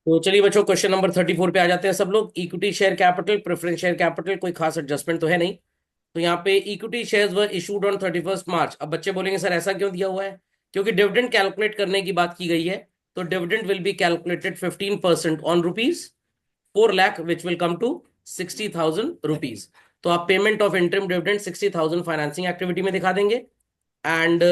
तो चलिए बच्चों, क्वेश्चन नंबर 34 पे आ जाते हैं सब लोग। Equity share capital, preference share capital, कोई खास एडजस्टमेंट तो है नहीं। तो यहाँ पे equity shares were issued on 31 मार्च। अब बच्चे बोलेंगे सर ऐसा क्यों दिया हुआ है? क्योंकि डिविडेंड कैलकुलेट करने की बात की गई है। तो dividend will be calculated 15% on rupees 4 lakh, which will come to 60,000 rupees. तो आप payment of interim dividend 60,000 financing activity में दिखा देंगे। एंड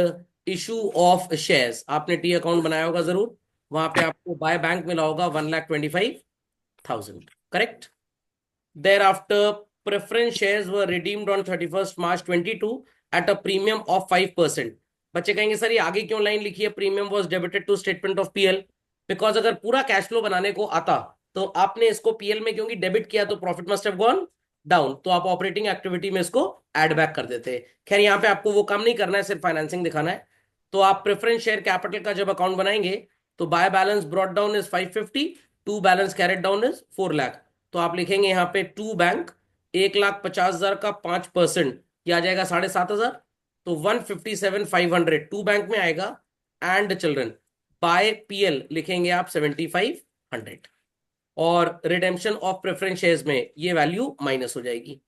इशू ऑफ शेयर्स, आपने टी अकाउंट बनाया होगा जरूर, वहां पे आपको बाय बैंक मिला होगा 1,25,000। Correct. There after preference shares were redeemed on 31 March 2022 at a premium of 5%। बच्चे कहेंगे सर ये आगे क्यों लाइन लिखी है, premium was debited to statement of PL? Because अगर पूरा कैश फ्लो बनाने को आता तो आपने इसको पीएल में क्योंकि डेबिट किया तो profit must have gone down, तो आप ऑपरेटिंग एक्टिविटी में इसको ऐड बैक कर देते। खैर यहाँ पे आपको वो काम नहीं करना है, सिर्फ फाइनेंसिंग दिखाना है। तो आप प्रेफरेंस शेयर कैपिटल का जब अकाउंट बनाएंगे तो by balance brought down is 550, to balance carried down is 4 lakh. तो आप लिखेंगे यहाँ पे टू बैंक 1,50,000 का 5% क्या आ जाएगा 7,500। तो 157,500 टू बैंक में आएगा। एंड चिल्ड्रन बाय पीएल लिखेंगे आप 7,500। और रिडेम्पशन ऑफ प्रेफरेंस शेयर्स में ये वैल्यू माइनस हो जाएगी।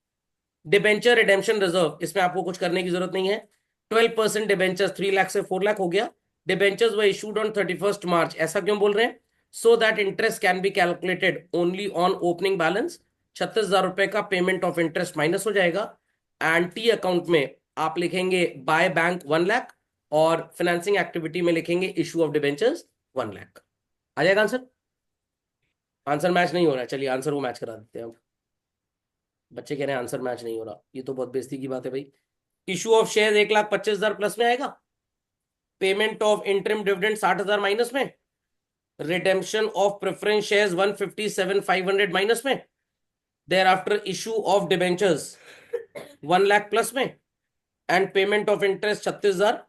डिबेंचर रिडेम्पशन रिजर्व, इसमें आपको कुछ करने की जरूरत नहीं है। 12% डिबेंचर 3 लाख से 4 लाख हो गया। डिबेंचर्स वर इशूड ऑन 31 मार्च, ऐसा क्यों बोल रहे हैं? So that interest can be calculated only on opening balance. 36,000 रुपए का पेमेंट ऑफ इंटरेस्ट माइनस हो जाएगा। एंड टी अकाउंट में आप लिखेंगे बाय बैंक 1 लाख, और फाइनेंसिंग एक्टिविटी में लिखेंगे इशू ऑफ डिबेंचर्स 1 लाख। आ जाएगा आंसर? आंसर मैच नहीं हो रहा है, चलिए आंसर वो मैच करा देते हैं अब। बच्चे कह रहे हैं आंसर मैच नहीं हो रहा, ये तो बहुत बेइज्जती की बात है भाई। इशू ऑफ शेयर 1,25,000 प्लस में आएगा। Payment of interim dividend 60,000 minus में। Redemption of preference shares 157,500 minus में। Thereafter issue of debentures 1 lakh plus में। And payment of interest 36,000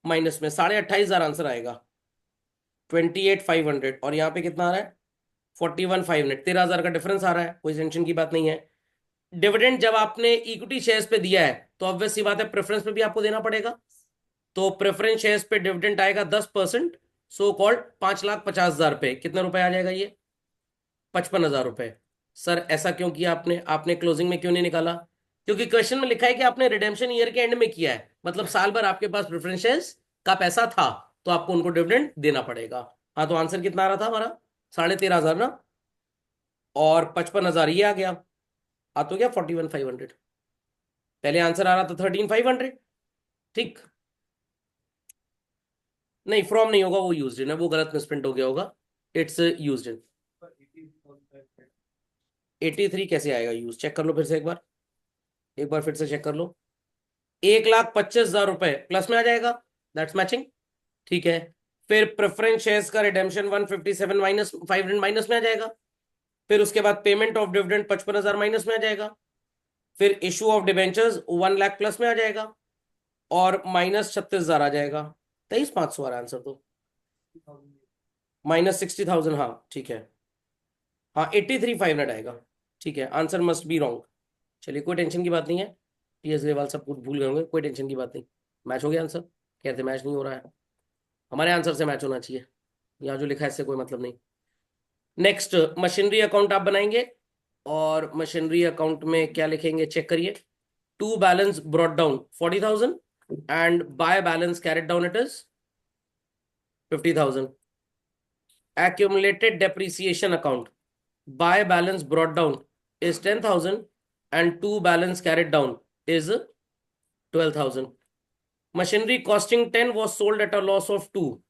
minus में। 28,500 आंसर आएगा। 28,500, और यहाँ पे कितना आ रहा है? 41,500। 13,000 का डिफरेंस आ रहा है, कोई टेंशन की बात नहीं है। डिविडेंड जब आपने इक्विटी शेयर्स पे दिया है तो ऑब्वियस सी बात है प्रेफरेंस पे भी आपको देना पड़ेगा। तो प्रेफरेंस शेयर्स पे डिविडेंड आएगा 10%, सो कॉल्ड 5,50,000 रुपए। कितने रुपए आ जाएगा ये? 55,000 रुपए। सर ऐसा क्यों किया आपने? आपने क्लोजिंग में क्यों नहीं निकाला? क्योंकि क्वेश्चन में लिखा है कि आपने रिडेम्पशन ईयर के एंड में किया है, मतलब साल भर आपके पास प्रेफरेंस शेयर्स का पैसा था, तो आपको उनको डिविडेंड देना पड़ेगा। हाँ, तो आंसर कितना आ रहा था हमारा? 13,500 ना। और 55,000 ये आ गया। आ तो गया 41,500। पहले आंसर आ रहा था 13,500। ठीक। नहीं, फ्रॉम नहीं होगा, वो यूज्ड इन है, वो गलत मिसप्रिंट हो गया होगा। It's used in. 83 कैसे आएगा यूज? चेक कर लो फिर से एक बार, एक बार फिर से चेक कर लो। 1,25,000 रुपए प्लस में आ जाएगा, दैट्स मैचिंग। ठीक है। फिर प्रेफरेंस शेयर्स का रिडेम्पशन 157 माइनस 500 माइनस में आ जाएगा। फिर उसके बाद पेमेंट ऑफ डिविडेंड 55,000 माइनस में आ जाएगा। फिर issue of debentures 1 lakh plus में आ जाएगा। और माइनस 36,000 आ जाएगा। 23,500 आ रहा है आंसर तो। -60,000, हाँ ठीक है। हाँ, 83,500 आएगा। ठीक है, आंसर मस्ट बी रॉन्ग। चलिए कोई टेंशन की बात नहीं है। टीएस ग्रेवाल सब कुछ भूल गए होंगे, कोई टेंशन की बात नहीं। मैच हो गया आंसर। कहते मैच नहीं हो रहा है, हमारे आंसर से मैच होना चाहिए। यहाँ जो लिखा है इससे कोई मतलब नहीं। नेक्स्ट, मशीनरी अकाउंट आप बनाएंगे। और मशीनरी अकाउंट में क्या लिखेंगे चेक करिए। To balance brought down 40,000, and by balance carried down it is 50,000। accumulated depreciation account, buy balance brought down is 10,000, and to balance carried down is 12,000. Machinery costing 10 was sold at a loss of 2,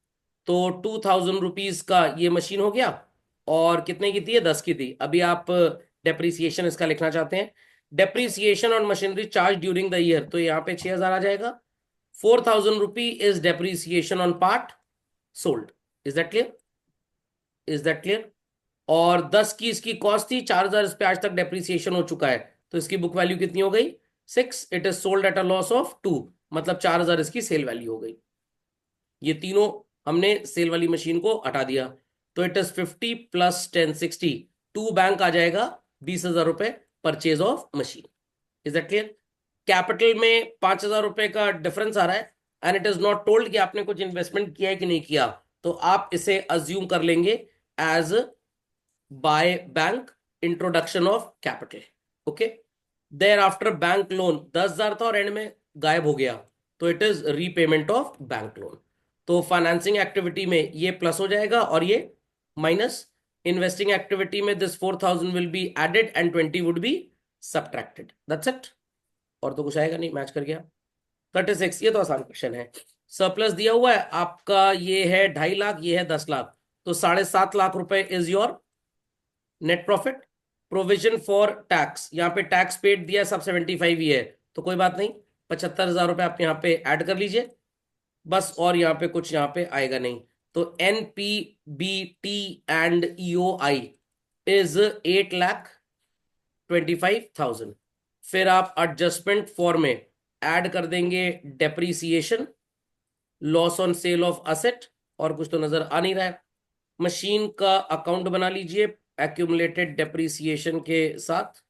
तो 2,000 rupees का ये machine हो गया। और कितने की थी ये? 10 की थी। अभी आप डेप्रीसिएशन इसका लिखना चाहते हैं। Depreciation on machinery charge during the year, तो यहाँ पे 6,000 आ जाएगा। 4,000 रुपी is depreciation on part sold. Is that clear? Is that clear? और 10 की इसकी कॉस्ट थी, 4,000 इस पे आज तक डेप्रीसिएशन हो चुका है, तो इसकी बुक वैल्यू कितनी हो गई? 6। It is sold at a loss of 2, मतलब 4,000 इसकी सेल वैल्यू हो गई। ये तीनों हमने सेल वाली मशीन को हटा दिया। तो इट इज 50 + 10 60, टू बैंक आ जाएगा 20,000 रुपए purchase of machine. Is that clear? Capital में 5,000 रुपए का डिफरेंस आ रहा है, and it is not told कि आपने कुछ इन्वेस्टमेंट किया है कि नहीं किया, तो आप इसे अज्यूम कर लेंगे as by bank, introduction of capital, okay. Thereafter bank loan 10,000 था और एंड में गायब हो गया, तो it is repayment of bank loan. तो फाइनेंसिंग एक्टिविटी में ये प्लस हो जाएगा और ये माइनस। इन्वेस्टिंग एक्टिविटी में this 4,000 will be added and 20 would be subtracted, that's it. और तो कुछ आएगा नहीं, मैच कर गया। 36, ये तो आसान क्वेश्चन है। सरप्लस दिया हुआ है आपका, ये है 2.5 लाख, ये है 10 लाख, तो 7.5 लाख रुपए is your net profit. Provision for tax, यहाँ पे टैक्स पेड दिया है, सब 75 ही है, तो कोई बात नहीं, 75,000 रुपए आप यहाँ पे ऐड कर लीजिए बस, और यहाँ पे कुछ यहाँ पे आएगा नहीं। तो NPBT एंड EOI इज 8,25,000। फिर आप एडजस्टमेंट फॉर में ऐड कर देंगे depreciation, loss on sale of asset, और कुछ तो नजर आ नहीं रहा है। मशीन का अकाउंट बना लीजिए एक्यूमुलेटेड डेप्रीसिएशन के साथ।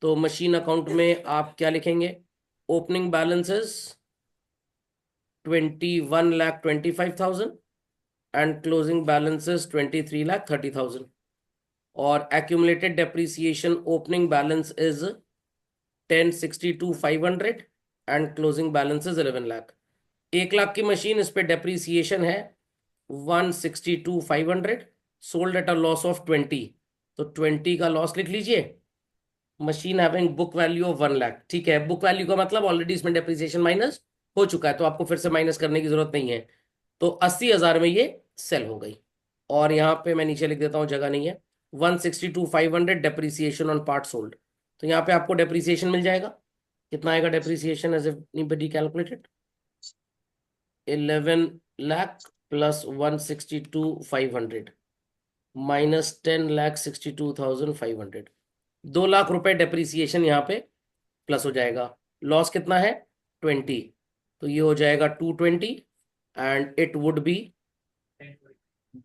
तो मशीन अकाउंट में आप क्या लिखेंगे? Opening balances 21,25,000 and closing balances 23,30,000। और accumulated depreciation opening balance is 10,62,500 and closing balance is 11 lakh. 1 lakh की मशीन, इस पे डेप्रीसिएशन है 162,500, sold at a loss of 20, तो 20 का लॉस लिख लीजिए। Machine having book value of 1 lakh, ठीक है, बुक वैल्यू का मतलब ऑलरेडी इसमें डेप्रीसिएशन माइनस हो चुका है, तो आपको फिर से माइनस करने की जरूरत नहीं है। तो 80,000 में ये सेल हो गई। और यहाँ पे मैं नीचे लिख देता हूँ, जगह नहीं है, 162,500 डेप्रीसिएशन ऑन पार्ट सोल्ड। तो यहाँ पे आपको डेप्रीसिएशन मिल जाएगा, कितना आएगा depreciation as anybody calculated? 11 lakh plus 162,500 minus 10,62,500, 2 lakh रुपए डेप्रीसिएशन यहाँ पे प्लस हो जाएगा। लॉस कितना है? 20, तो ये हो जाएगा 220 and it would be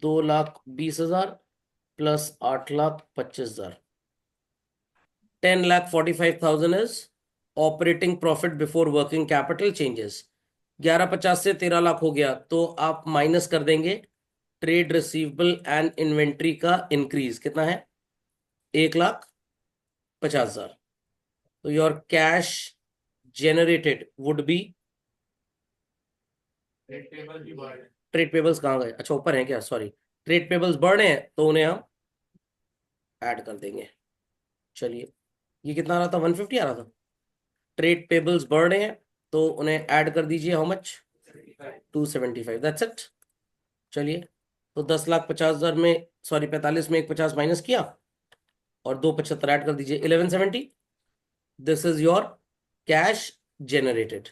2,20,000 plus 8,25,000, 10,45,000 is operating profit before working capital changes. 11,50 से 13 लाख हो गया, तो आप माइनस कर देंगे ट्रेड रिसीवेबल एंड इन्वेंट्री का इंक्रीज, कितना है? 1,50,000। तो your cash generated would be, trade payables कहाँ गए? अच्छा ऊपर है क्या, सॉरी, ट्रेड पेबल्स बढ़ रहे हैं तो उन्हें हम ऐड कर देंगे। चलिए, ये कितना आ रहा था? 150 आ रहा था। ट्रेड पेबल्स बढ़ रहे हैं तो उन्हें ऐड कर दीजिए, हाउ मच? 275, that's it. चलिए, तो 10,50,000 में, सॉरी 45 में 150 माइनस किया और 275 ऐड कर दीजिए, 1170। This is your cash generated.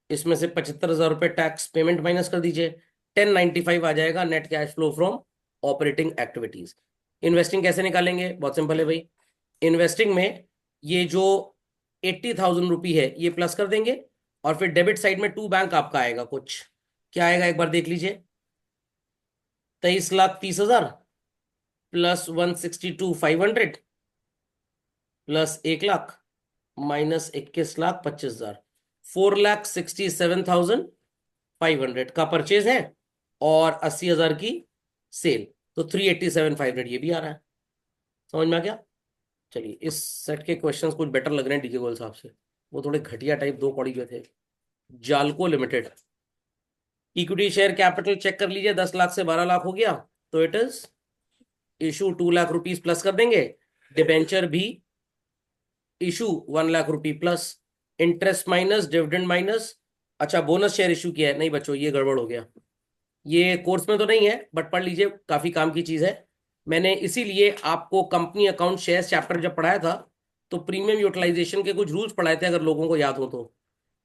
इसमें से 75,000 रुपये टैक्स पेमेंट माइनस कर दीजिए, 1095 आ जाएगा net cash flow from operating activities. Investing कैसे निकालेंगे? बहुत सिंपल है भाई। इन्वेस्टिंग में ये जो 80,000 रुपी है ये प्लस कर देंगे, और फिर डेबिट साइड में टू बैंक आपका आएगा, कुछ क्या आएगा एक बार देख लीजिए। 23,30,000 प्लस 162,500 प्लस 1 लाख माइनस 21,25,000, 4,67,500 का परचेज है और 80,000 की सेल, तो 387,500 ये भी आ रहा है। समझ में आ गया? चलिए, इस सेट के क्वेश्चंस कुछ बेटर लग रहे हैं डीके गोयल साहब से, वो थोड़े घटिया टाइप दो कौड़ी के थे। जालको limited, equity share capital check कर लीजिए, 10 लाख से 12 लाख हो गया, तो it is issue 2 lakh rupees plus कर देंगे, डिबेंचर भी issue 1 lakh rupee plus, interest minus dividend minus. अच्छा, बोनस शेयर इशू किया है? नहीं बच्चों, ये गड़बड़ हो गया, ये कोर्स में तो नहीं है बट पढ़ लीजिए, काफी काम की चीज है। मैंने इसीलिए आपको कंपनी अकाउंट शेयर्स चैप्टर जब पढ़ाया था तो प्रीमियम यूटिलाइजेशन के कुछ रूल्स पढ़ाए थे, अगर लोगों को याद हो तो।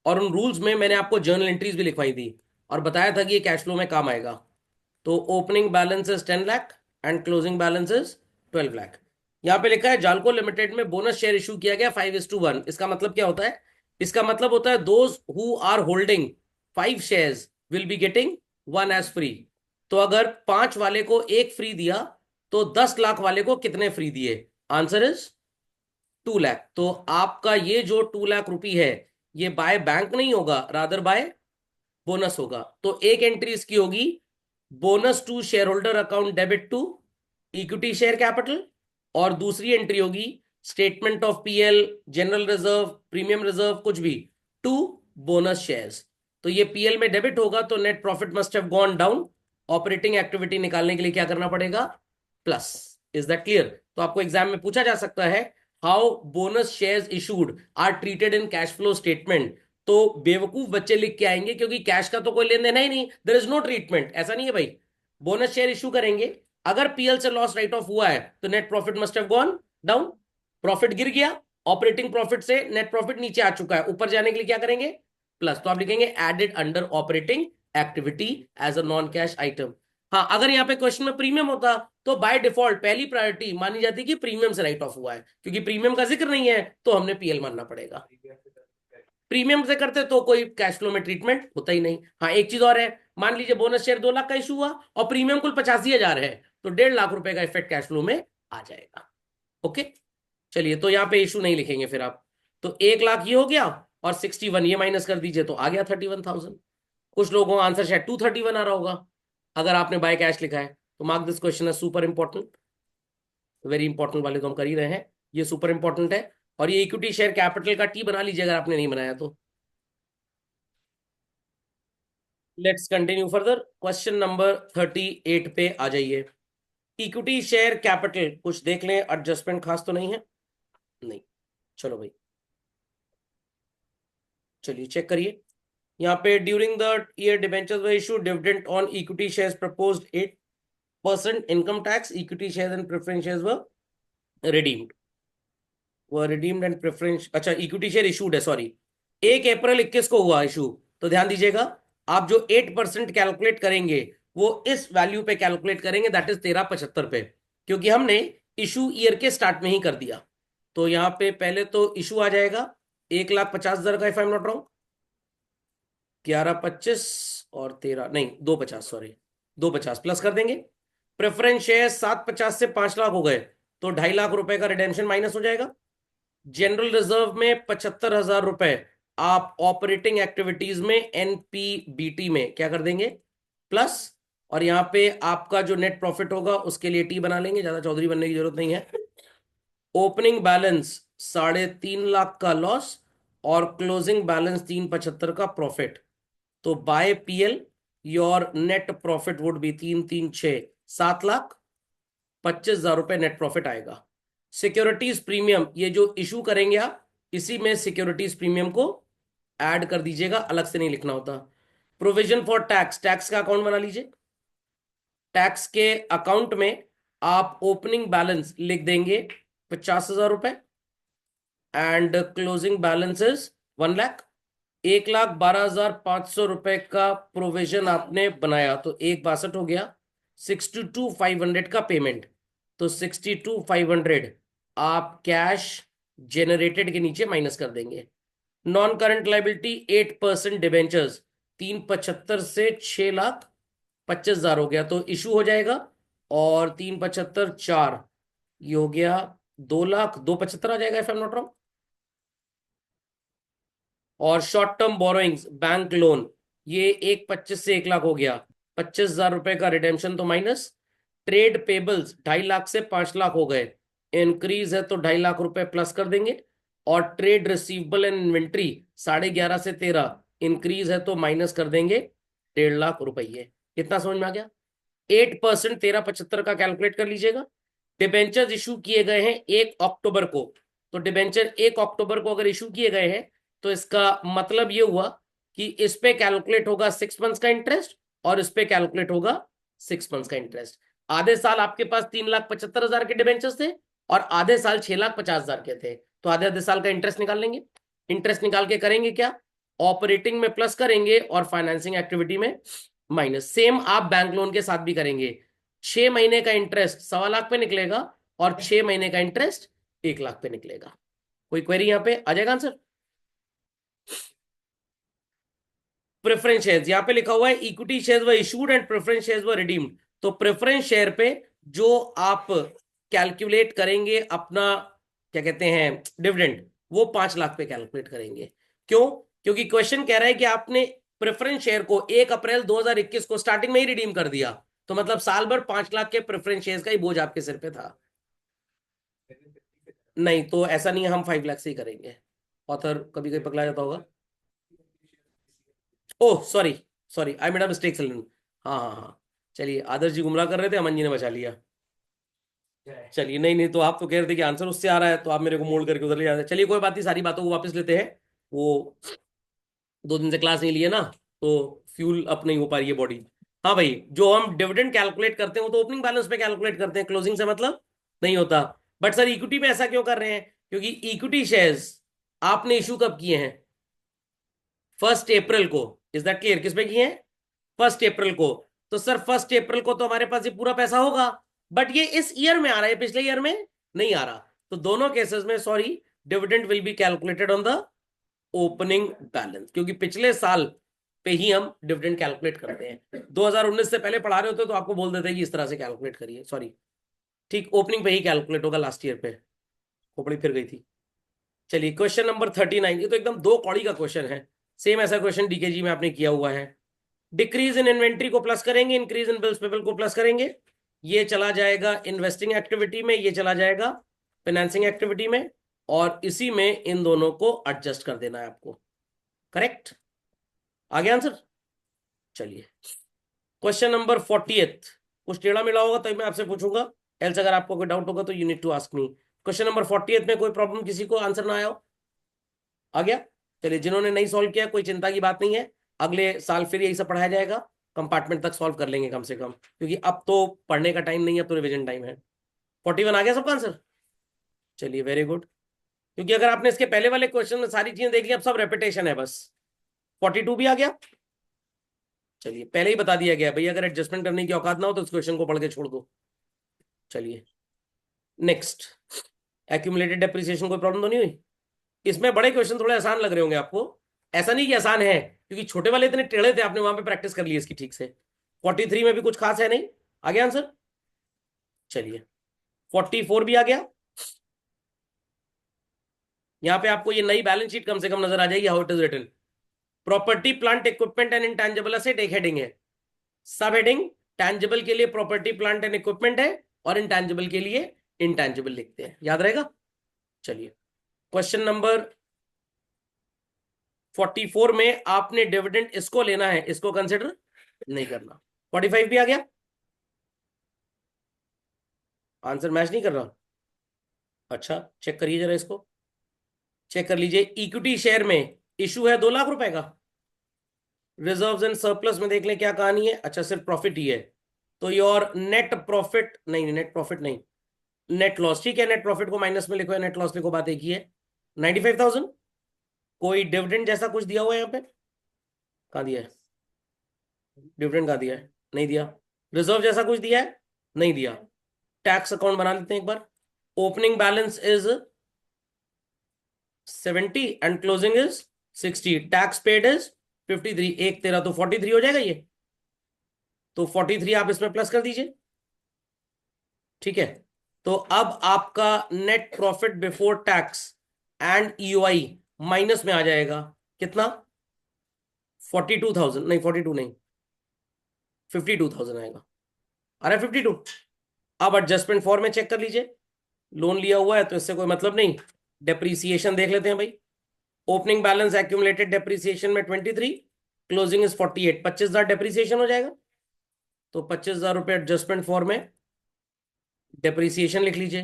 और उन रूल्स में मैंने आपको जर्नल एंट्रीज भी लिखवाई थी और बताया था कि ये कैश फ्लो में काम आएगा। तो opening balance is 10 lakh and closing balance is 12 lakh. यहाँ पे लिखा है जालको लिमिटेड में बोनस शेयर इशू किया गया 5:1। इसका मतलब क्या होता है? इसका मतलब होता है those who are holding 5 shares will be getting 1 as free. तो अगर 5 वाले को एक फ्री दिया तो 10 लाख वाले को कितने फ्री दिए? Answer is 2 lakh. तो आपका ये जो 2 लाख रुपी है ये बाय बैंक नहीं होगा, रादर बाय बोनस होगा। तो एक एंट्री इसकी होगी, bonus to share holder account debit to equity share capital, और दूसरी एंट्री होगी statement of PL, general reserve, premium reserve, कुछ भी, टू बोनस शेयर्स। तो ये पीएल में डेबिट होगा तो net profit must have gone down. Operating activity निकालने के लिए क्या करना पड़ेगा, प्लस। Is that clear? तो आपको एग्जाम में पूछा जा सकता है how bonus shares issued are treated in cash flow statement. तो बेवकूफ बच्चे लिख के आएंगे क्योंकि कैश का तो कोई लेन देन है ही नहीं, देयर इज नो ट्रीटमेंट, ऐसा नहीं है भाई। बोनस शेयर इशू करेंगे, अगर पीएल से लॉस राइट ऑफ हुआ है तो net profit must have gone down. Profit गिर गया, ऑपरेटिंग प्रॉफिट से नेट प्रॉफिट नीचे आ चुका है, ऊपर जाने के लिए क्या करेंगे, प्लस। तो आप लिखेंगे added under operating activity as a non cash item. हाँ, अगर यहाँ पे क्वेश्चन में प्रीमियम होता तो बाय डिफॉल्ट पहली प्रायोरिटी मानी जाती कि प्रीमियम से राइट ऑफ हुआ है, क्योंकि प्रीमियम का जिक्र नहीं है तो हमने पीएल मानना पड़ेगा। प्रीमियम से करते तो कोई कैश फ्लो में ट्रीटमेंट होता ही नहीं। हाँ, एक चीज और है, मान लीजिए बोनस शेयर 2 लाख का इशू हुआ और प्रीमियम कुल 85,000 है, तो 1.5 लाख रुपए का इफेक्ट कैश फ्लो में आ जाएगा। ओके, चलिए, तो यहाँ पे इशू नहीं लिखेंगे फिर आप। तो 1 लाख ये हो गया और 61 ये माइनस कर दीजिए तो आ गया 31,000। कुछ लोगों का आंसर शायद 231 आ रहा होगा अगर आपने बाय कैश लिखा है। तो मार्क दिस क्वेश्चन है सुपर इंपॉर्टेंट। वेरी इंपॉर्टेंट वाले तो हम कर ही रहे हैं, ये सुपर इंपॉर्टेंट है। और ये इक्विटी शेयर कैपिटल का टी बना लीजिए अगर आपने नहीं बनाया तो। Let's continue further. Question number 38 पे आ जाइए। इक्विटी शेयर कैपिटल कुछ देख लें, एडजस्टमेंट खास तो नहीं है? नहीं। चलो भाई, चलिए चेक करिए। यहाँ पे during the year debentures were issue, dividend on equity shares proposed 8% income tax, equity shares and preference shares were redeemed and preference, अच्छा इक्विटी शेयर इशूड है, सॉरी, 1 अप्रैल 21 को हुआ इशू। तो ध्यान दीजिएगा, आप जो 8% कैलकुलेट करेंगे वो इस वैल्यू पे कैलकुलेट करेंगे, दैट इज 1375 पे, क्योंकि हमने इशू ईयर के स्टार्ट में ही कर दिया। तो यहाँ पे पहले तो इशू आ जाएगा 1,50,000 का, if I am not wrong, 11,25 और 13 नहीं 2,50, सॉरी 2,50 प्लस कर देंगे। प्रेफरेंस शेयर 7,50 से 5 लाख हो गए तो 2.5 लाख रुपए का रिडेम्पशन माइनस हो जाएगा। जनरल रिजर्व में 75,000 रुपए आप ऑपरेटिंग एक्टिविटीज में एनपीबीटी में क्या कर देंगे, प्लस। और यहां पे आपका जो नेट प्रॉफिट होगा उसके लिए टी बना लेंगे, ज्यादा चौधरी बनने की जरूरत नहीं है। ओपनिंग बैलेंस 3.5 लाख का लॉस और क्लोजिंग बैलेंस 375 का प्रॉफिट। तो by PL your net profit would be 3,3,6 7,25,000 रुपए नेट प्रॉफिट आएगा। सिक्योरिटीज प्रीमियम ये जो इशू करेंगे आप, इसी में सिक्योरिटीज प्रीमियम को ऐड कर दीजिएगा, अलग से नहीं लिखना होता। प्रोविजन फॉर टैक्स, टैक्स का अकाउंट बना लीजिए। टैक्स के अकाउंट में आप ओपनिंग बैलेंस लिख देंगे 50,000 रुपए and closing balance is 1 lakh. 1,12,500 रुपए का प्रोविजन आपने बनाया तो 1,62 हो गया। 62,500 का पेमेंट, तो 62,500 आप कैश जेनरेटेड के नीचे माइनस कर देंगे। नॉन करंट लाइबिलिटी 8% डिबेंचर्स 375 से 6,25,000 हो गया तो इशू हो जाएगा। और 375 4 ये हो गया 2,02,75 आ जाएगा, if I am not wrong. और short term borrowings bank loan ये 1,25 से 1 लाख हो गया, 25,000 रुपए का रिडेम्पशन तो माइनस। ट्रेड पेबल्स 2.5 लाख से 5 लाख हो गए, इंक्रीज है तो 2.5 लाख रुपए प्लस कर देंगे। और ट्रेड रिसीवेबल एंड इन्वेंट्री 11.5 से 13 इंक्रीज है तो माइनस कर देंगे 1.5 लाख रुपये। कितना समझ में आ गया? 8% 1375 का कैलकुलेट कर लीजिएगा। डिबेंचर्स इशू किए गए हैं 1 अक्टूबर को, तो डिबेंचर 1 अक्टूबर को अगर इशू किए गए हैं तो इसका मतलब ये हुआ कि इस पे कैलकुलेट होगा 6 मंथ्स का इंटरेस्ट और इस पे कैलकुलेट होगा 6 मंथ्स का इंटरेस्ट। आधे साल आपके पास 3,75,000 के डिबेंचर्स थे और आधे साल 6,50,000 के थे, तो आधे आधे साल का इंटरेस्ट निकाल लेंगे। इंटरेस्ट निकाल के करेंगे क्या, ऑपरेटिंग में प्लस करेंगे और फाइनेंसिंग एक्टिविटी में माइनस। सेम आप बैंक लोन के साथ भी करेंगे। 6 महीने का इंटरेस्ट 1.25 लाख पे निकलेगा और 6 महीने का इंटरेस्ट 1 लाख पे निकलेगा। कोई क्वेरी यहां पे आ जाएगा आंसर? प्रेफरेंस शेयर्स यहां पे लिखा हुआ है equity shares were issued and preference shares were redeemed. तो प्रेफरेंस शेयर पे जो आप कैलकुलेट करेंगे अपना क्या कहते हैं डिविडेंड, वो 5 लाख पे कैलकुलेट करेंगे। क्यों? क्योंकि क्वेश्चन कह रहा है कि आपने प्रेफरेंस शेयर को 1 अप्रैल 2021 को स्टार्टिंग में ही रिडीम कर दिया, तो मतलब साल भर 5 लाख के प्रेफरेंस शेयर्स का ही बोझ आपके सिर पे था। नहीं तो ऐसा नहीं है, हम 5 लाख से ही करेंगे। ऑथर कभी कभी पकड़ा जाता होगा। Oh sorry, sorry I made a mistake sullen. हाँ हाँ हाँ। चलिए आदर्श जी गुमराह कर रहे थे, अमन जी ने बचा लिया। चलिए, नहीं नहीं, तो आप तो कह रहे थे कि आंसर उससे आ रहा है, तो आप मेरे को मोड़ करके उधर ले जाते हैं। चलिए कोई बात नहीं, सारी बातों को वापस लेते हैं। वो 2 दिन से क्लास नहीं लिए ना, तो फ्यूल अप नहीं हो पा रही है बॉडी। हाँ भाई, जो हम डिविडेंड कैलकुलेट करते हैं वो तो ओपनिंग बैलेंस पे कैलकुलेट करते हैं, क्लोजिंग से मतलब नहीं होता। बट सर इक्विटी में ऐसा क्यों कर रहे हैं? क्योंकि इक्विटी शेयर्स आपने इशू कब किए हैं? 1 अप्रैल को। Is that clear? किस पे किए हैं? 1 अप्रैल को। तो सर 1 अप्रैल को तो हमारे पास ये पूरा पैसा होगा, बट ये इस ईयर में आ रहा है, पिछले ईयर में नहीं आ रहा। तो दोनों केसेस में sorry, dividend will be calculated on the opening balance, क्योंकि पिछले साल पे ही हम डिविडेंड कैलकुलेट करते हैं। 2019 से पहले पढ़ा रहे होते तो आपको बोल देते हैं कि इस तरह से कैलकुलेट करिए, सॉरी। ठीक, ओपनिंग पे ही कैलकुलेट होगा, लास्ट ईयर पे। खोपड़ी फिर गई थी। चलिए क्वेश्चन नंबर 39, ये तो एकदम दो कौड़ी का क्वेश्चन है। सेम ऐसा क्वेश्चन डीकेजी में आपने किया हुआ है। डिक्रीज इन इन्वेंट्री को प्लस करेंगे, इंक्रीज इन बिल्स पेबल को प्लस करेंगे। ये चला जाएगा इन्वेस्टिंग एक्टिविटी में, ये चला जाएगा फाइनेंसिंग एक्टिविटी में, और इसी में इन दोनों को एडजस्ट कर देना है आपको। करेक्ट? आ गया आंसर? चलिए क्वेश्चन नंबर 40th, कुछ टेढ़ा मिला होगा तो मैं आपसे पूछूंगा, एल्स अगर आपको कोई डाउट होगा तो you need to ask me. Question number 40th में कोई प्रॉब्लम, किसी को आंसर ना आया हो? आ गया? चलिए, जिन्होंने नहीं सॉल्व किया कोई चिंता की बात नहीं है, अगले साल फिर यही सब पढ़ाया जाएगा, कंपार्टमेंट तक सॉल्व कर लेंगे कम से कम, क्योंकि अब तो पढ़ने का टाइम नहीं है, अब तो रिविजन टाइम है। 41 आ गया सबका आंसर? चलिए वेरी गुड। क्योंकि अगर आपने इसके पहले वाले क्वेश्चन में सारी चीजें देख ली, अब सब रेपिटेशन है बस। 42 भी आ गया? चलिए पहले ही बता दिया गया भाई, अगर एडजस्टमेंट करने की औकात ना हो तो इस क्वेश्चन को पढ़ के छोड़ दो। चलिए नेक्स्ट, एक्यूमुलेटेड डेप्रिसिएशन, कोई प्रॉब्लम तो नहीं हुई? इसमें बड़े क्वेश्चन थोड़े आसान लग रहे होंगे आपको। ऐसा नहीं कि आसान है, क्योंकि छोटे वाले इतने टेढ़े थे, आपने वहां पे प्रैक्टिस कर ली इसकी ठीक से। 43 में भी कुछ खास है नहीं। आ गया आंसर? चलिए 44 भी आ गया। यहां पे आपको ये नई बैलेंस शीट कम से कम नजर आ जाएगी, how it is written. Property plant equipment and intangible asset एक हेडिंग है। सब हेडिंग, टैंजिबल के लिए प्रॉपर्टी प्लांट एंड इक्विपमेंट है, और इंटेंजिबल के लिए इंटेंजिबल लिखते हैं, याद रहेगा। चलिए क्वेश्चन नंबर 44 में आपने डिविडेंड इसको लेना है, इसको कंसिडर नहीं करना। 45 भी आ गया? आंसर मैच नहीं कर रहा? अच्छा चेक करिए जरा इसको, चेक कर लीजिए। इक्विटी शेयर में इशू है 2 लाख रुपए का। रिजर्व्स एंड सरप्लस में देख लें क्या कहानी है। अच्छा सिर्फ प्रॉफिट ही है, तो योर नेट प्रॉफिट नहीं, नेट प्रॉफिट नहीं, नेट लॉस। ठीक है, नेट प्रॉफिट को माइनस में लिखो या नेट लॉस लिखो, बात एक ही है। 95,000। कोई डिविडेंड जैसा कुछ दिया हुआ है यहाँ पे? कहाँ दिया है? डिविडेंड कहाँ दिया है? नहीं दिया। रिजर्व जैसा कुछ दिया है? नहीं दिया। टैक्स अकाउंट बना लेते हैं एक बार। Opening balance is 70 and closing is 60, tax paid is 53, एक तेरह तो 43 हो जाएगा ये। तो 43 आप इसमें प्लस कर दीजिए। ठीक है, तो अब आपका net profit before tax and EOI minus में आ जाएगा। कितना? 42,000 नहीं, 42 नहीं, 52,000 आएगा। अरे 52। अब एडजस्टमेंट फॉर में चेक कर लीजिए, लोन लिया हुआ है तो इससे कोई मतलब नहीं। डेप्रीसिएशन देख लेते हैं भाई। ओपनिंग बैलेंस एक्यूमुलेटेड डेप्रीसिएशन में 23, क्लोजिंग इज 48, 25,000 डेप्रीसिएशन हो जाएगा। तो 25,000 रुपये एडजस्टमेंट फॉर में डेप्रीसिएशन लिख लीजिए।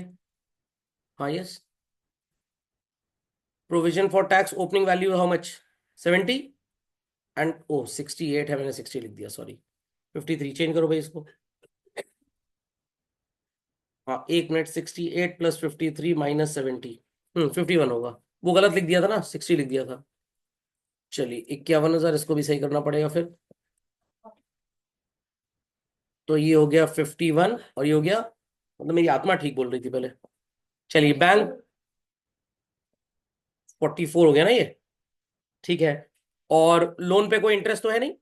हाँ yes. Provision for tax opening value how much? 70 and oh 68 है, मैंने 60 लिख दिया, सॉरी। 53 चेंज करो भाई इसको। हाँ एक मिनट, 68 प्लस 53 माइनस 70, 51 होगा। वो गलत लिख दिया था ना, 60 लिख दिया था। चलिए 51,000, इसको भी सही करना पड़ेगा फिर। तो ये हो गया 51 और ये हो गया, मतलब मेरी आत्मा ठीक बोल रही थी पहले। चलिए बैंक 44 हो गया ना ये। ठीक है, और लोन पे कोई इंटरेस्ट तो है नहीं?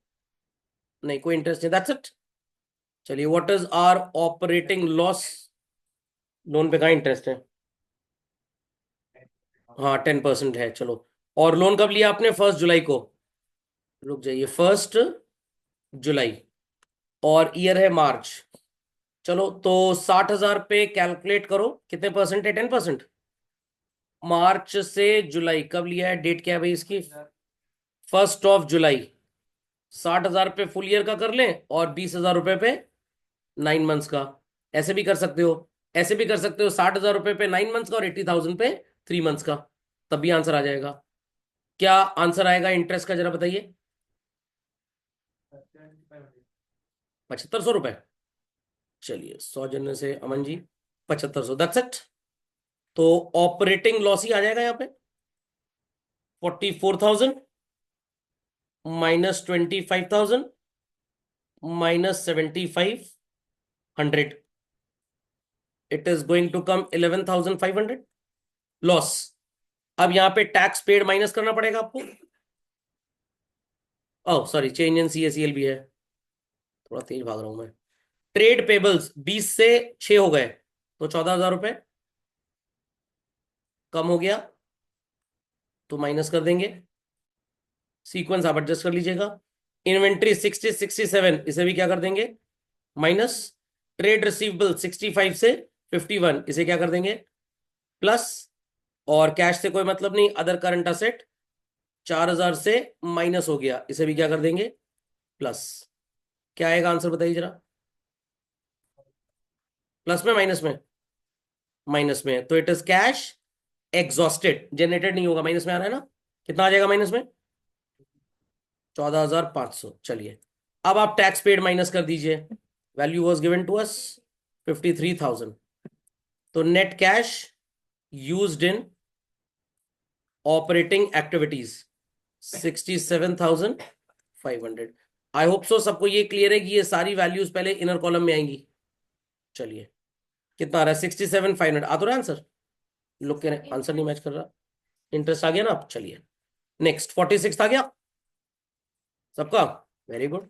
नहीं कोई इंटरेस्ट नहीं, दैट्स इट। चलिए what is our operating loss? Loan पे कहाँ इंटरेस्ट है? हाँ 10% है, चलो। और लोन कब लिया आपने? 1 जुलाई को। रुक जाइए, 1 जुलाई, और ईयर है मार्च। चलो तो 60,000 पे कैलकुलेट करो, कितने परसेंट है? 10%। मार्च से जुलाई कब लिया है, डेट क्या है भाई इसकी, 1 जुलाई। 60,000 रुपये फुल ईयर का कर लें और 20,000 रुपये पे 9 मंथ्स का। ऐसे भी कर सकते हो, ऐसे भी कर सकते हो, 60,000 रुपये पे 9 मंथ्स का और 80,000 पे 3 मंथ्स का, तब भी आंसर आ जाएगा। क्या आंसर आएगा इंटरेस्ट का जरा बताइए। 7,500 रुपये। चलिए 100 जने से अमन जी 7,500, दैट्स इट। तो ऑपरेटिंग लॉस ही आ जाएगा यहाँ पे, 44,000 -25,000 -7,500, it is going to come 11,500 loss. अब यहाँ पे टैक्स पेड माइनस करना पड़ेगा आपको। Oh sorry, change in CACL भी है, थोड़ा तेज भाग रहा हूं मैं। ट्रेड पेबल्स 20 से 6 हो गए, तो 14,000 रुपये कम हो गया, तो माइनस कर देंगे। सीक्वेंस आप एडजस्ट कर लीजिएगा। इन्वेंट्री 60-67, इसे भी क्या कर देंगे, माइनस। ट्रेड रिसीवेबल 65 से 51, इसे क्या कर देंगे, प्लस। और कैश से कोई मतलब नहीं, अदर करंट असेट 4,000 से माइनस हो गया, इसे भी क्या कर देंगे, प्लस। क्या आएगा आंसर बताइए जरा, प्लस में माइनस में, माइनस में, तो it is cash exhausted, generated नहीं होगा, माइनस में आ रहा है ना। कितना आ जाएगा माइनस में, 14,500। चलिए अब आप टैक्स पेड माइनस कर दीजिए, value was given to us 53,000, तो net cash used in operating activities 67,500। I hope so सबको ये क्लियर है कि ये सारी वैल्यूज पहले इनर कॉलम में आएंगी। चलिए कितना आ रहा है, 67,500 आ तो रहा है आंसर, लोग के आंसर नहीं मैच कर रहा। इंटरेस्ट आ गया ना, आप चलिए नेक्स्ट 46 आ गया सबका, वेरी गुड।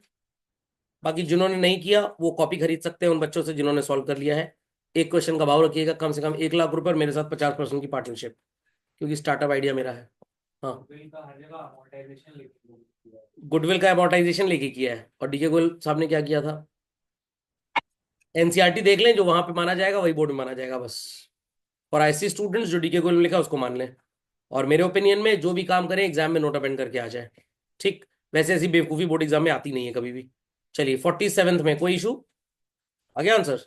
बाकी जिन्होंने नहीं किया वो कॉपी खरीद सकते हैं उन बच्चों से जिन्होंने सॉल्व कर लिया है। एक क्वेश्चन का भाव रखिएगा कम से कम 1 लाख रुपए और मेरे साथ 50% की पार्टनरशिप, क्योंकि स्टार्टअप आइडिया मेरा है। हाँ, गुडविल का अमोर्टाइजेशन लेके किया है, और डीके गोयल साहब ने क्या किया था, एनसीईआरटी देख लें, जो वहां पे माना जाएगा वही बोर्ड में माना जाएगा बस। और आईसी स्टूडेंट्स जो डीके गोयल में लिखा उसको मान लें, और मेरे ओपिनियन में जो भी काम करें एग्जाम में नोट अपेंड करके आ जाए, ठीक। वैसे ऐसी बेवकूफ़ी बोर्ड एग्जाम में आती नहीं है कभी भी। चलिए 47th में कोई इशू, आ गया आंसर।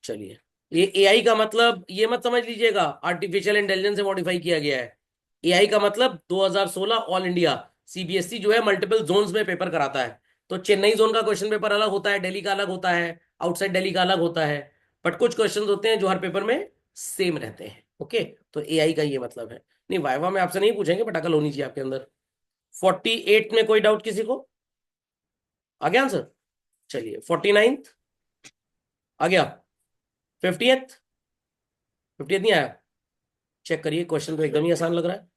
चलिए, ये एआई का मतलब ये मत समझ लीजिएगा आर्टिफिशियल इंटेलिजेंस से मॉडिफाई किया गया है। एआई का मतलब 2016 ऑल इंडिया सीबीएसई जो है मल्टीपल जोन्स में पेपर कराता है। तो चेन्नई जोन का क्वेश्चन पेपर अलग होता है, दिल्ली का अलग होता है, आउटसाइड दिल्ली का अलग होता है, बट कुछ क्वेश्चन होते हैं जो हर पेपर में सेम रहते हैं। ओके, तो एआई का ये मतलब है। नहीं, वाइवा में आपसे नहीं पूछेंगे, बट अकल होनी चाहिए आपके अंदर। 48 में कोई डाउट किसी को, आ गया आंसर। चलिए 49th आ गया, 50th, 50th नहीं आया, चेक करिए, क्वेश्चन तो एकदम ही आसान लग रहा है।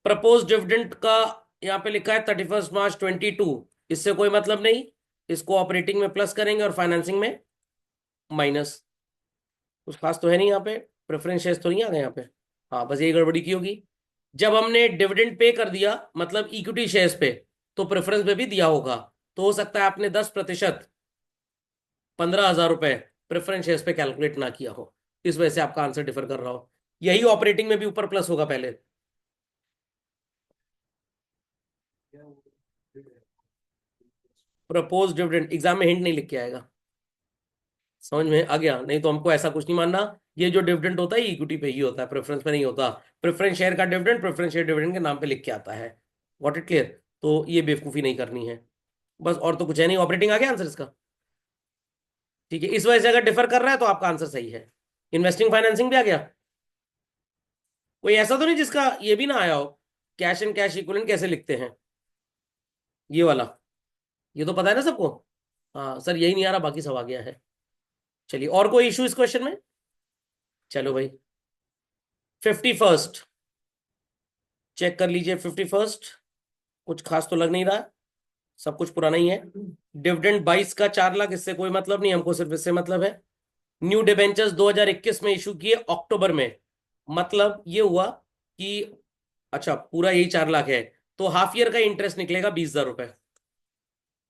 प्रपोज डिविडेंड का यहाँ पे लिखा है 31 मार्च 22, इससे कोई मतलब नहीं, इसको ऑपरेटिंग में प्लस करेंगे और फाइनेंसिंग में माइनस। कुछ खास तो है नहीं यहाँ पे, प्रेफरेंस शेयर्स तो नहीं आ गए यहाँ पे। हाँ, बस यही गड़बड़ी की होगी, जब हमने डिविडेंड पे कर दिया मतलब इक्विटी शेयर्स पे, तो प्रेफरेंस पे भी दिया होगा। तो हो सकता है आपने 10%, 15,000 रुपए प्रेफरेंस शेयर्स पे कैलकुलेट ना किया हो, इस वजह से आपका आंसर डिफर कर रहा हो। यही ऑपरेटिंग में भी ऊपर प्लस होगा पहले। प्रपोज डिविडेंड एग्जाम में हिंट नहीं लिख के आएगा, समझ में आ गया। नहीं तो हमको ऐसा कुछ नहीं मानना, ये जो डिविडेंड होता है इक्विटी पे ही होता है, प्रेफरेंस पे नहीं होता। प्रेफरेंस शेयर का डिविडेंड प्रेफरेंस शेयर डिविडेंड के नाम पे लिख के आता है। गॉट इट क्लियर, तो ये बेवकूफ़ी नहीं करनी है बस, और तो कुछ है नहीं। ऑपरेटिंग आ गया आंसर इसका, ठीक है। इस वजह से अगर डिफर कर रहा है तो आपका आंसर सही है। इन्वेस्टिंग फाइनेंसिंग भी आ गया। कोई ऐसा तो नहीं जिसका ये भी ना आया हो, कैश एंड कैश इक्विवेलेंट कैसे लिखते हैं, ये वाला, ये तो पता है ना सबको। हाँ सर, यही नहीं आ रहा, बाकी सब आ गया है। चलिए, और कोई इशू इस क्वेश्चन में, चलो भाई 51st चेक कर लीजिए। 51st कुछ खास तो लग नहीं रहा, सब कुछ पुराना ही है। डिविडेंड 22 का 4 लाख, इससे कोई मतलब नहीं, हमको सिर्फ इससे मतलब है। न्यू डिबेंचर्स 2021 में इशू किए अक्टूबर में, मतलब ये हुआ कि अच्छा पूरा यही 4 लाख है, तो हाफ ईयर का इंटरेस्ट निकलेगा 20,000 रुपए,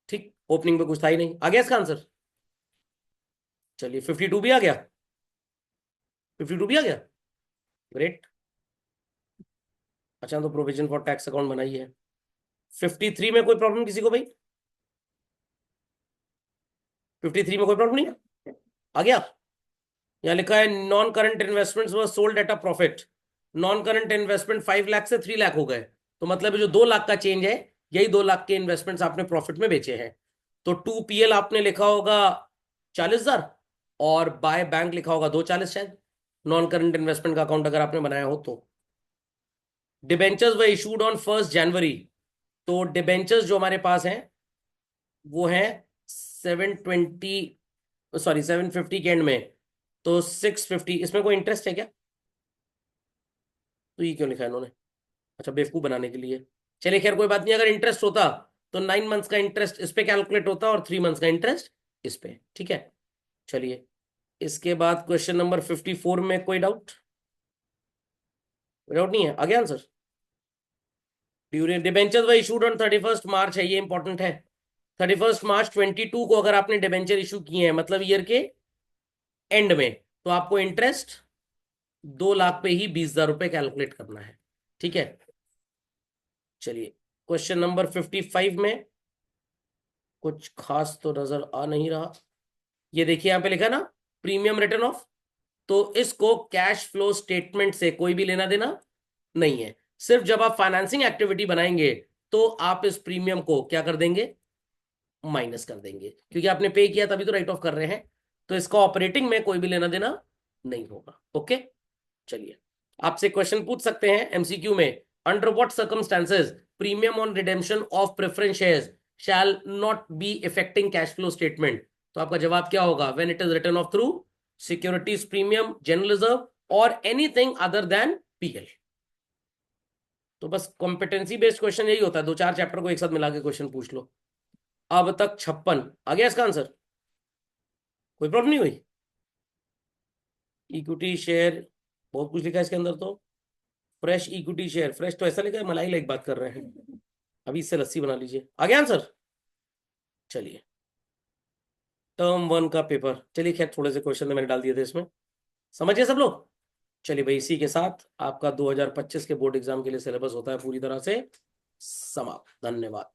ठीक। ओपनिंग में कुछ था ही नहीं, आ गया इसका आंसर। चलिए 52 भी आ गया, 52 भी आ गया, ग्रेट। अच्छा, तो प्रोविजन फॉर टैक्स अकाउंट बनाई है। 53 में कोई प्रॉब्लम किसी को भाई? 53 में कोई प्रॉब्लम नहीं आ गया? यहाँ लिखा है non current investments were sold at a profit. Non current investment 5 lakh से 3 लाख हो गए, तो मतलब जो 2 लाख का चेंज है, यही 2 लाख के इन्वेस्टमेंट्स आपने प्रॉफिट में बेचे हैं। तो 2 PL आपने लिखा होगा 40,000, और बाय बैंक लिखा होगा 240 शायद, नॉन करंट इन्वेस्टमेंट का अकाउंट अगर आपने बनाया हो तो। डिबेंचर्स वर इशूड ऑन 1 जनवरी। तो डिबेंचर्स जो हमारे पास हैं वो है 720, सॉरी 750 के एंड में, तो 650। इसमें कोई इंटरेस्ट है क्या? तो ये क्यों लिखा है इन्होंने? अच्छा, बेवकूफ बनाने के लिए। चलिए खैर कोई बात नहीं, अगर इंटरेस्ट होता तो 9 मंथ्स का इंटरेस्ट इस पे कैलकुलेट होता और 3 मंथ्स का इंटरेस्ट इस पे, ठीक है। चलिए, इसके बाद क्वेश्चन नंबर 54 में कोई डाउट? डाउट नहीं है, आगे आंसर। ड्यूरिंग डिबेंचर व इशूड ऑन 31 मार्च है, ये इंपॉर्टेंट है। 31 मार्च 22 को अगर आपने डिबेंचर इशू किए हैं, मतलब ईयर के एंड में, तो आपको इंटरेस्ट 2 लाख पे ही 20,000 रुपए कैलकुलेट करना है, ठीक है। चलिए, क्वेश्चन नंबर 55 में कुछ खास तो नजर आ नहीं रहा। ये देखिए यहाँ पे लिखा है ना, प्रीमियम रिटर्न ऑफ। तो इसको कैश फ्लो स्टेटमेंट से कोई भी लेना देना नहीं है। सिर्फ जब आप फाइनेंसिंग एक्टिविटी बनाएंगे तो आप इस प्रीमियम को क्या कर देंगे? माइनस कर देंगे, क्योंकि आपने पे किया तभी तो राइट ऑफ कर रहे हैं। तो इसका ऑपरेटिंग में कोई भी लेना देना नहीं होगा। ओके, चलिए, आपसे क्वेश्चन पूछ सकते हैं एमसीक्यू में, under what circumstances premium on redemption of preference shares shall not be effecting cash flow statement. तो आपका जवाब क्या होगा? When it is written off through securities premium, general reserve, और एनीथिंग अदर देन पीएल। तो बस competency based question यही होता है, 2-4 चैप्टर को एक साथ मिला के क्वेश्चन पूछ लो। अब तक 56 आ गया इसका आंसर, कोई प्रॉब्लम नहीं हुई? इक्विटी शेयर बहुत कुछ लिखा है इसके अंदर तो। फ्रेश इक्विटी शेयर, फ्रेश तो ऐसा लिखा है मलाई लाइक बात कर रहे हैं, अभी इससे लस्सी बना लीजिए। आ गया आंसर? चलिए, टर्म 1 का पेपर, चलिए खैर थोड़े से क्वेश्चन मैंने डाल दिए थे इसमें, समझिए सब लोग। चलिए भाई, इसी के साथ आपका 2025 के बोर्ड एग्जाम के लिए सिलेबस होता है पूरी तरह से समाप्त। धन्यवाद।